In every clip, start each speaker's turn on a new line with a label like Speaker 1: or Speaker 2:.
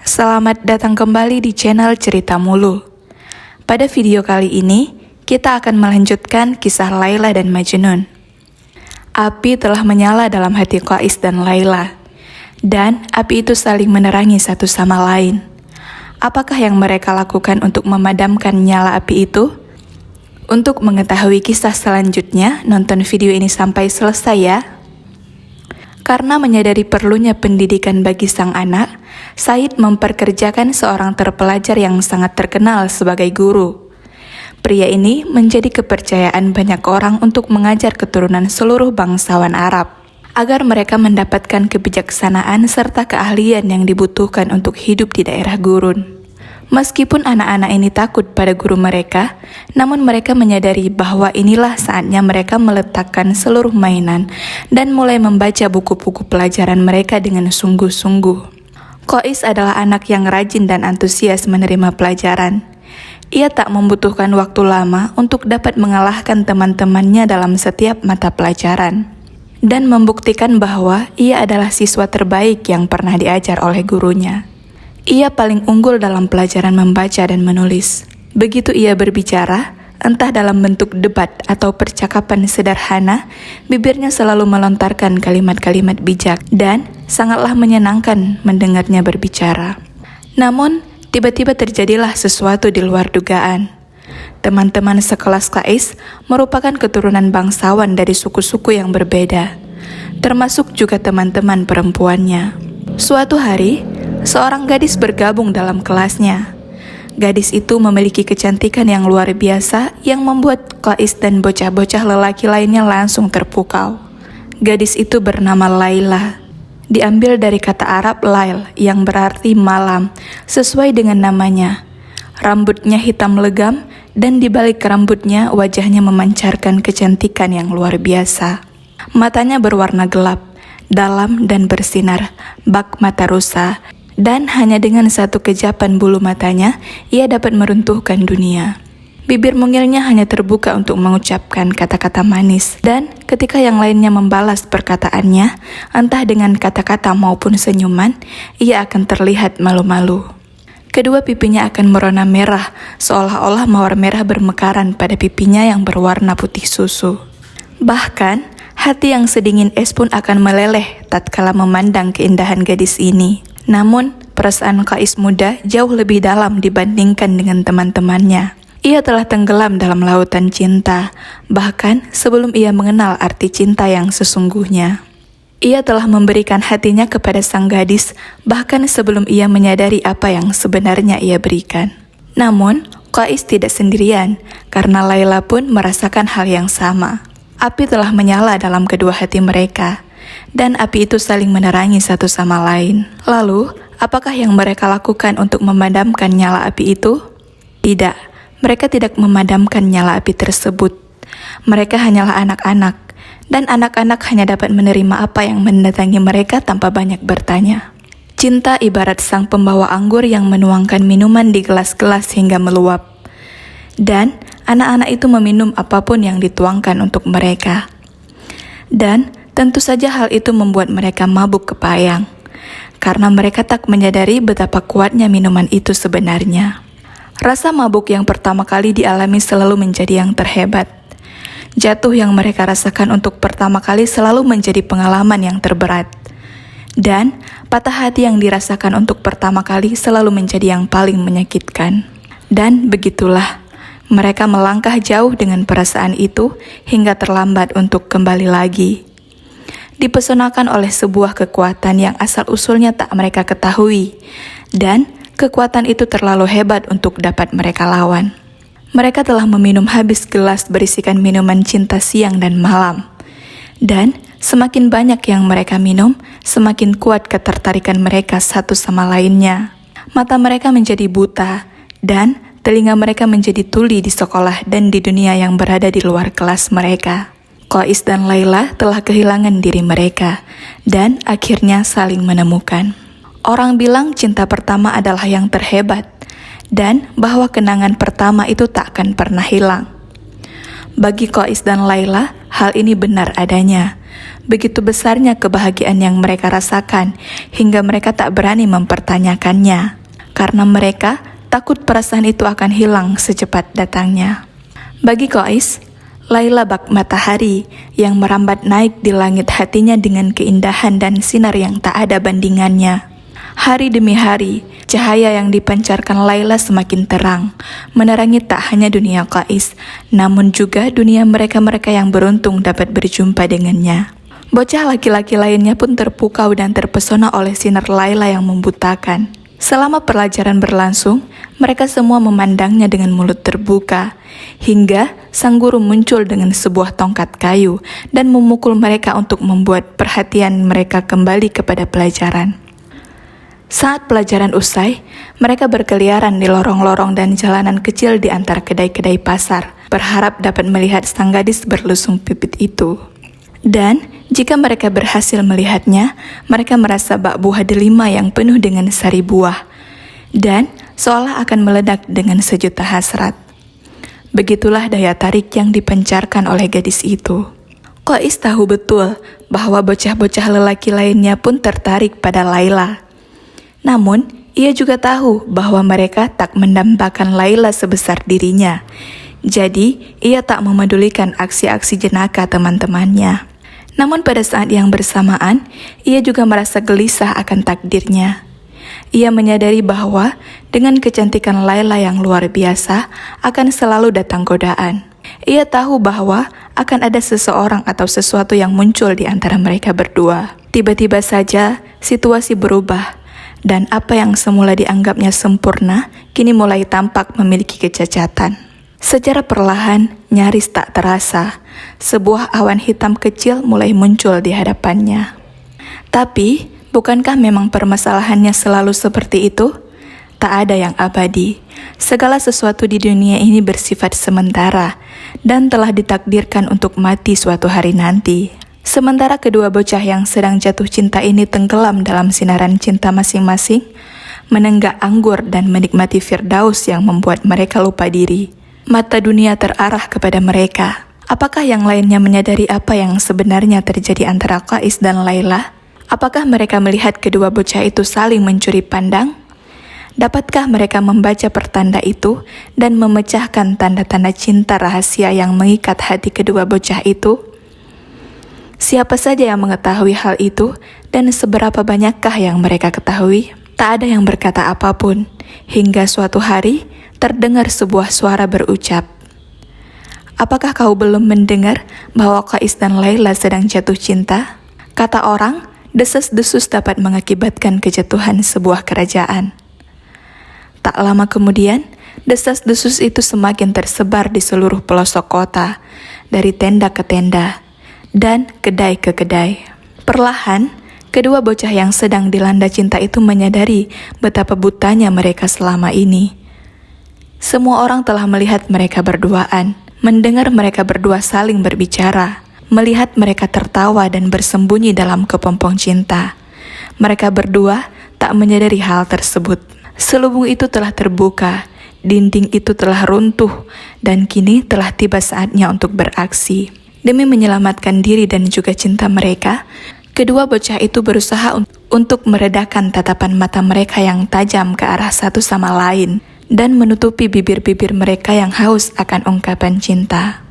Speaker 1: Selamat datang kembali di channel Cerita Mulu. Pada video kali ini, kita akan melanjutkan kisah Laila dan Majnun. Api telah menyala dalam hati Qais dan Laila, dan api itu saling menerangi satu sama lain. Apakah yang mereka lakukan untuk memadamkan nyala api itu? Untuk mengetahui kisah selanjutnya, nonton video ini sampai selesai ya. Karena menyadari perlunya pendidikan bagi sang anak, Said memperkerjakan seorang terpelajar yang sangat terkenal sebagai guru. Pria ini menjadi kepercayaan banyak orang untuk mengajar keturunan seluruh bangsawan Arab, agar mereka mendapatkan kebijaksanaan serta keahlian yang dibutuhkan untuk hidup di daerah gurun. Meskipun anak-anak ini takut pada guru mereka, namun mereka menyadari bahwa inilah saatnya mereka meletakkan seluruh mainan dan mulai membaca buku-buku pelajaran mereka dengan sungguh-sungguh. Qais adalah anak yang rajin dan antusias menerima pelajaran. Ia tak membutuhkan waktu lama untuk dapat mengalahkan teman-temannya dalam setiap mata pelajaran, dan membuktikan bahwa ia adalah siswa terbaik yang pernah diajar oleh gurunya. Ia paling unggul dalam pelajaran membaca dan menulis. Begitu ia berbicara, entah dalam bentuk debat atau percakapan sederhana, bibirnya selalu melontarkan kalimat-kalimat bijak dan sangatlah menyenangkan mendengarnya berbicara. Namun, tiba-tiba terjadilah sesuatu di luar dugaan. Teman-teman sekelas Qais merupakan keturunan bangsawan dari suku-suku yang berbeda, termasuk juga teman-teman perempuannya. Suatu hari, seorang gadis bergabung dalam kelasnya. Gadis itu memiliki kecantikan yang luar biasa yang membuat Qais dan bocah-bocah lelaki lainnya langsung terpukau. Gadis itu bernama Laila. Diambil dari kata Arab Lail yang berarti malam, sesuai dengan namanya. Rambutnya hitam legam dan di balik rambutnya wajahnya memancarkan kecantikan yang luar biasa. Matanya berwarna gelap, dalam dan bersinar, bak mata rusa, dan hanya dengan satu kejapan bulu matanya, ia dapat meruntuhkan dunia. Bibir mungilnya hanya terbuka untuk mengucapkan kata-kata manis, dan ketika yang lainnya membalas perkataannya, entah dengan kata-kata maupun senyuman, ia akan terlihat malu-malu. Kedua pipinya akan merona merah, seolah-olah mawar merah bermekaran pada pipinya yang berwarna putih susu. Bahkan, hati yang sedingin es pun akan meleleh tatkala memandang keindahan gadis ini. Namun, perasaan Qais muda jauh lebih dalam dibandingkan dengan teman-temannya. Ia telah tenggelam dalam lautan cinta, bahkan sebelum ia mengenal arti cinta yang sesungguhnya. Ia telah memberikan hatinya kepada sang gadis, bahkan sebelum ia menyadari apa yang sebenarnya ia berikan. Namun, Qais tidak sendirian, karena Laila pun merasakan hal yang sama. Api telah menyala dalam kedua hati mereka, dan api itu saling menerangi satu sama lain. Lalu, apakah yang mereka lakukan untuk memadamkan nyala api itu? Tidak, mereka tidak memadamkan nyala api tersebut. Mereka hanyalah anak-anak, dan anak-anak hanya dapat menerima apa yang mendatangi mereka tanpa banyak bertanya. Cinta ibarat sang pembawa anggur yang menuangkan minuman di gelas-gelas hingga meluap. Dan anak-anak itu meminum apapun yang dituangkan untuk mereka. Dan tentu saja hal itu membuat mereka mabuk kepayang, karena mereka tak menyadari betapa kuatnya minuman itu sebenarnya. Rasa mabuk yang pertama kali dialami selalu menjadi yang terhebat. Jatuh yang mereka rasakan untuk pertama kali selalu menjadi pengalaman yang terberat. Dan patah hati yang dirasakan untuk pertama kali selalu menjadi yang paling menyakitkan. Dan begitulah, mereka melangkah jauh dengan perasaan itu hingga terlambat untuk kembali lagi. Dipesonakan oleh sebuah kekuatan yang asal-usulnya tak mereka ketahui, dan kekuatan itu terlalu hebat untuk dapat mereka lawan. Mereka telah meminum habis gelas berisikan minuman cinta siang dan malam. Dan semakin banyak yang mereka minum, semakin kuat ketertarikan mereka satu sama lainnya. Mata mereka menjadi buta, dan telinga mereka menjadi tuli di sekolah dan di dunia yang berada di luar kelas mereka. Qais dan Laila telah kehilangan diri mereka, dan akhirnya saling menemukan. Orang bilang cinta pertama adalah yang terhebat, dan bahwa kenangan pertama itu tak akan pernah hilang. Bagi Qais dan Laila, hal ini benar adanya, Begitu besarnya kebahagiaan yang mereka rasakan, hingga mereka tak berani mempertanyakannya, karena mereka takut perasaan itu akan hilang secepat datangnya. Bagi Qais, Laila bak matahari yang merambat naik di langit hatinya dengan keindahan dan sinar yang tak ada bandingannya. Hari demi hari, cahaya yang dipancarkan Laila semakin terang, menerangi tak hanya dunia Qais, namun juga dunia mereka-mereka yang beruntung dapat berjumpa dengannya. Bocah laki-laki lainnya pun terpukau dan terpesona oleh sinar Laila yang membutakan. Selama pelajaran berlangsung, mereka semua memandangnya dengan mulut terbuka, hingga sang guru muncul dengan sebuah tongkat kayu dan memukul mereka untuk membuat perhatian mereka kembali kepada pelajaran. Saat pelajaran usai, mereka berkeliaran di lorong-lorong dan jalanan kecil di antara kedai-kedai pasar, berharap dapat melihat sang gadis berlusung pipit itu. Dan jika mereka berhasil melihatnya, mereka merasa bak buah delima yang penuh dengan sari buah, dan seolah akan meledak dengan sejuta hasrat. Begitulah daya tarik yang dipancarkan oleh gadis itu. Qais tahu betul bahwa bocah-bocah lelaki lainnya pun tertarik pada Laila. Namun, ia juga tahu bahwa mereka tak mendambakan Laila sebesar dirinya. Jadi, ia tak memedulikan aksi-aksi jenaka teman-temannya. Namun pada saat yang bersamaan, ia juga merasa gelisah akan takdirnya. Ia menyadari bahwa dengan kecantikan Laila yang luar biasa, akan selalu datang godaan. Ia tahu bahwa akan ada seseorang atau sesuatu yang muncul di antara mereka berdua. Tiba-tiba saja, situasi berubah, dan apa yang semula dianggapnya sempurna, kini mulai tampak memiliki kecacatan. Secara perlahan, nyaris tak terasa, sebuah awan hitam kecil mulai muncul di hadapannya. Tapi, bukankah memang permasalahannya selalu seperti itu? Tak ada yang abadi. Segala sesuatu di dunia ini bersifat sementara dan telah ditakdirkan untuk mati suatu hari nanti. Sementara kedua bocah yang sedang jatuh cinta ini tenggelam dalam sinaran cinta masing-masing, menenggak anggur dan menikmati firdaus yang membuat mereka lupa diri. Mata dunia terarah kepada mereka. Apakah yang lainnya menyadari apa yang sebenarnya terjadi antara Qais dan Laila? Apakah mereka melihat kedua bocah itu saling mencuri pandang? Dapatkah mereka membaca pertanda itu dan memecahkan tanda-tanda cinta rahasia yang mengikat hati kedua bocah itu? Siapa saja yang mengetahui hal itu dan seberapa banyakkah yang mereka ketahui? Tak ada yang berkata apapun, hingga suatu hari terdengar sebuah suara berucap, "Apakah kau belum mendengar bahwa Qais dan Laila sedang jatuh cinta?" Kata orang, desas-desus dapat mengakibatkan kejatuhan sebuah kerajaan. Tak lama kemudian, desas-desus itu semakin tersebar di seluruh pelosok kota, dari tenda ke tenda, dan kedai ke kedai. Perlahan, kedua bocah yang sedang dilanda cinta itu menyadari betapa butanya mereka selama ini. Semua orang telah melihat mereka berduaan, mendengar mereka berdua saling berbicara, melihat mereka tertawa dan bersembunyi dalam kepompong cinta. Mereka berdua tak menyadari hal tersebut. Selubung itu telah terbuka, dinding itu telah runtuh, dan kini telah tiba saatnya untuk beraksi. Demi menyelamatkan diri dan juga cinta mereka, kedua bocah itu berusaha untuk meredakan tatapan mata mereka yang tajam ke arah satu sama lain dan menutupi bibir-bibir mereka yang haus akan ungkapan cinta.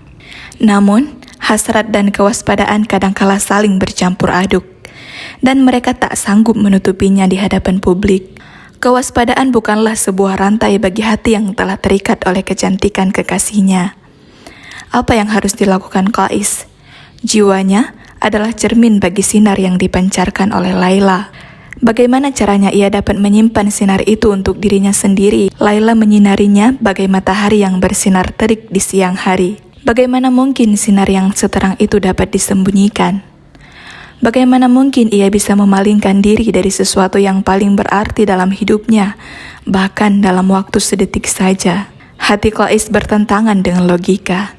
Speaker 1: Namun, hasrat dan kewaspadaan kadangkala saling bercampur aduk, dan mereka tak sanggup menutupinya di hadapan publik. Kewaspadaan bukanlah sebuah rantai bagi hati yang telah terikat oleh kecantikan kekasihnya. Apa yang harus dilakukan Qais? Jiwanya adalah cermin bagi sinar yang dipancarkan oleh Laila. Bagaimana caranya ia dapat menyimpan sinar itu untuk dirinya sendiri? Laila menyinarinya bagai matahari yang bersinar terik di siang hari. Bagaimana mungkin sinar yang seterang itu dapat disembunyikan? Bagaimana mungkin ia bisa memalingkan diri dari sesuatu yang paling berarti dalam hidupnya, bahkan dalam waktu sedetik saja? Hati Qais bertentangan dengan logika.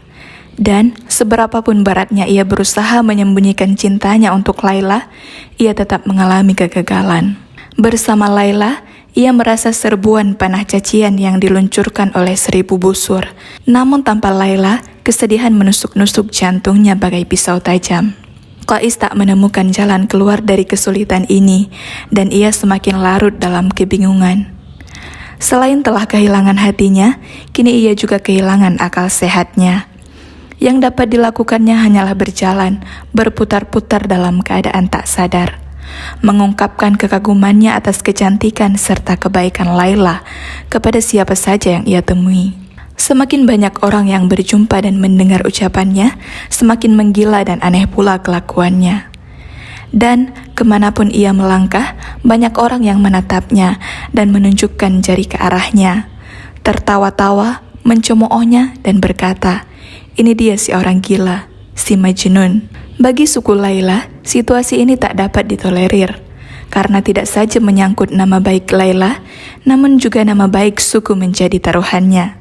Speaker 1: Dan seberapapun beratnya ia berusaha menyembunyikan cintanya untuk Laila, ia tetap mengalami kegagalan. Bersama Laila, ia merasa serbuan panah cacian yang diluncurkan oleh 1000 busur. Namun tanpa Laila, kesedihan menusuk-nusuk jantungnya bagai pisau tajam. Qais tak menemukan jalan keluar dari kesulitan ini, dan ia semakin larut dalam kebingungan. Selain telah kehilangan hatinya, kini ia juga kehilangan akal sehatnya. Yang dapat dilakukannya hanyalah berjalan, berputar-putar dalam keadaan tak sadar, mengungkapkan kekagumannya atas kecantikan serta kebaikan Laila kepada siapa saja yang ia temui. Semakin banyak orang yang berjumpa dan mendengar ucapannya, semakin menggila dan aneh pula kelakuannya. Dan kemanapun ia melangkah, banyak orang yang menatapnya dan menunjukkan jari ke arahnya, tertawa-tawa, mencemoohnya dan berkata, "Ini dia si orang gila, si Majnun." Bagi suku Laila, situasi ini tak dapat ditolerir, karena tidak saja menyangkut nama baik Laila, namun juga nama baik suku menjadi taruhannya.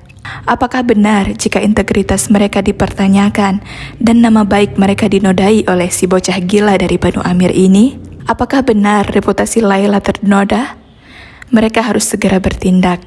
Speaker 1: Apakah benar jika integritas mereka dipertanyakan dan nama baik mereka dinodai oleh si bocah gila dari Banu Amir ini? Apakah benar reputasi Laila ternoda? Mereka harus segera bertindak.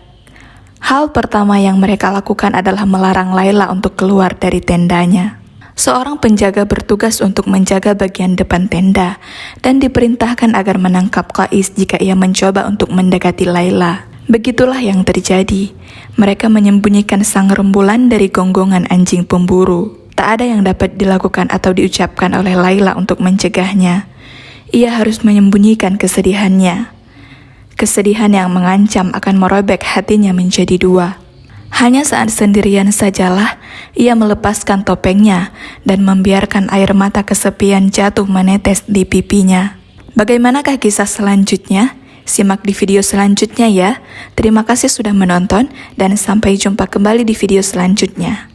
Speaker 1: Hal pertama yang mereka lakukan adalah melarang Laila untuk keluar dari tendanya. Seorang penjaga bertugas untuk menjaga bagian depan tenda dan diperintahkan agar menangkap Qais jika ia mencoba untuk mendekati Laila. Begitulah yang terjadi. Mereka menyembunyikan sang rembulan dari gonggongan anjing pemburu. Tak ada yang dapat dilakukan atau diucapkan oleh Laila untuk mencegahnya. Ia harus menyembunyikan kesedihannya. Kesedihan yang mengancam akan merobek hatinya menjadi dua. Hanya saat sendirian sajalah ia melepaskan topengnya dan membiarkan air mata kesepian jatuh menetes di pipinya. Bagaimanakah kisah selanjutnya? Simak di video selanjutnya ya. Terima kasih sudah menonton dan sampai jumpa kembali di video selanjutnya.